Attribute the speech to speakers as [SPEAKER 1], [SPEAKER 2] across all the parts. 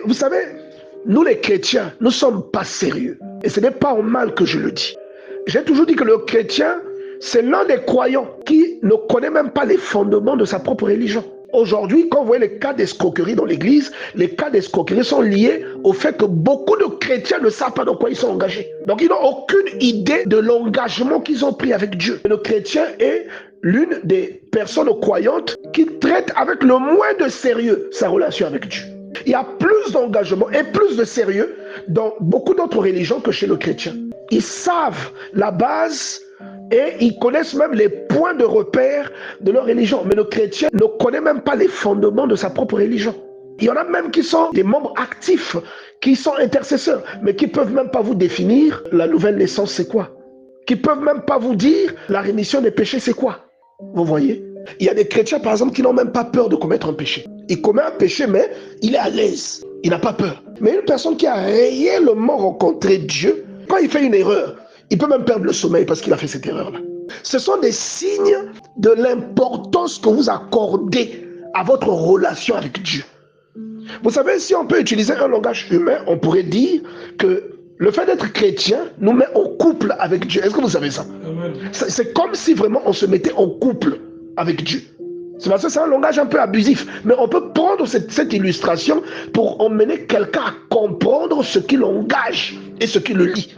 [SPEAKER 1] vous savez, nous les chrétiens, nous ne sommes pas sérieux. Et ce n'est pas en mal que je le dis. J'ai toujours dit que le chrétien, c'est l'un des croyants qui ne connaît même pas les fondements de sa propre religion. Aujourd'hui, quand vous voyez les cas d'escroquerie dans l'église, les cas d'escroquerie sont liés au fait que beaucoup de chrétiens ne savent pas dans quoi ils sont engagés. Donc, ils n'ont aucune idée de l'engagement qu'ils ont pris avec Dieu. Et le chrétien est l'une des personnes croyantes qui traite avec le moins de sérieux sa relation avec Dieu. Il y a plus d'engagement et plus de sérieux dans beaucoup d'autres religions que chez le chrétien. Ils savent la base et ils connaissent même les points de repère de leur religion. Mais le chrétien ne connaît même pas les fondements de sa propre religion. Il y en a même qui sont des membres actifs, qui sont intercesseurs, mais qui ne peuvent même pas vous définir la nouvelle naissance, c'est quoi. Qui ne peuvent même pas vous dire la rémission des péchés, c'est quoi. Vous voyez? Il y a des chrétiens, par exemple, qui n'ont même pas peur de commettre un péché. Il commet un péché, mais il est à l'aise. Il n'a pas peur. Mais une personne qui a réellement rencontré Dieu, quand il fait une erreur, il peut même perdre le sommeil parce qu'il a fait cette erreur-là. Ce sont des signes de l'importance que vous accordez à votre relation avec Dieu. Vous savez, si on peut utiliser un langage humain, on pourrait dire que le fait d'être chrétien nous met en couple avec Dieu. Est-ce que vous savez ça? C'est comme si vraiment on se mettait en couple avec Dieu. C'est parce que c'est un langage un peu abusif. Mais on peut prendre cette illustration pour emmener quelqu'un à comprendre ce qui l'engage et ce qui le lie.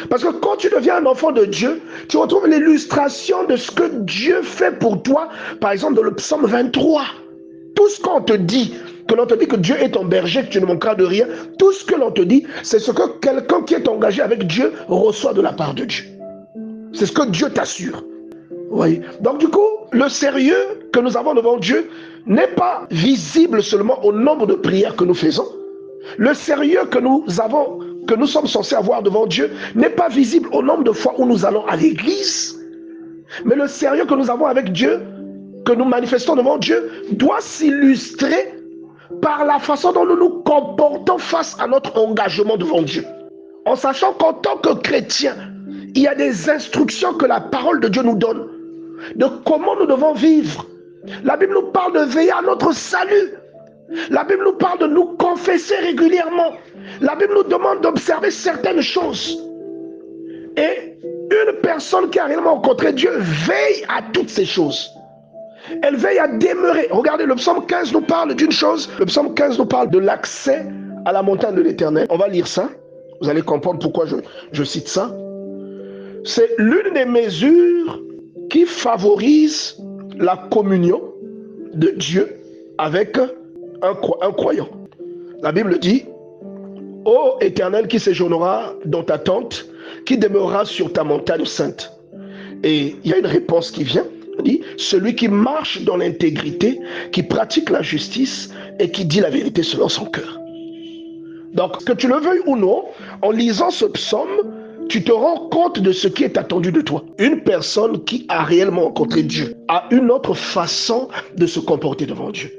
[SPEAKER 1] Parce que quand tu deviens un enfant de Dieu, tu retrouves l'illustration de ce que Dieu fait pour toi. Par exemple, dans le psaume 23. Tout ce qu'on te dit, que l'on te dit que Dieu est ton berger, que tu ne manqueras de rien, tout ce que l'on te dit, c'est ce que quelqu'un qui est engagé avec Dieu reçoit de la part de Dieu. C'est ce que Dieu t'assure. Oui. Donc du coup, le sérieux que nous avons devant Dieu n'est pas visible seulement au nombre de prières que nous faisons. Le sérieux que nous sommes censés avoir devant Dieu n'est pas visible au nombre de fois où nous allons à l'église. Mais le sérieux que nous avons avec Dieu, que nous manifestons devant Dieu, doit s'illustrer par la façon dont nous nous comportons face à notre engagement devant Dieu. En sachant qu'en tant que chrétien, il y a des instructions que la parole de Dieu nous donne, de comment nous devons vivre. La Bible nous parle de veiller à notre salut. La Bible nous parle de nous confesser régulièrement. La Bible nous demande d'observer certaines choses. Et une personne qui a réellement rencontré Dieu veille à toutes ces choses. Elle veille à demeurer. Regardez, le psaume 15 nous parle d'une chose. Le psaume 15 nous parle de l'accès à la montagne de l'Éternel. On va lire ça. Vous allez comprendre pourquoi je cite ça. C'est l'une des mesures qui favorise la communion de Dieu avec un croyant. La Bible dit: ô Éternel qui séjournera dans ta tente, qui demeurera sur ta montagne sainte. Et il y a une réponse qui vient. On dit: celui qui marche dans l'intégrité, qui pratique la justice et qui dit la vérité selon son cœur. Donc, que tu le veuilles ou non, en lisant ce psaume, tu te rends compte de ce qui est attendu de toi. Une personne qui a réellement rencontré Dieu a une autre façon de se comporter devant Dieu.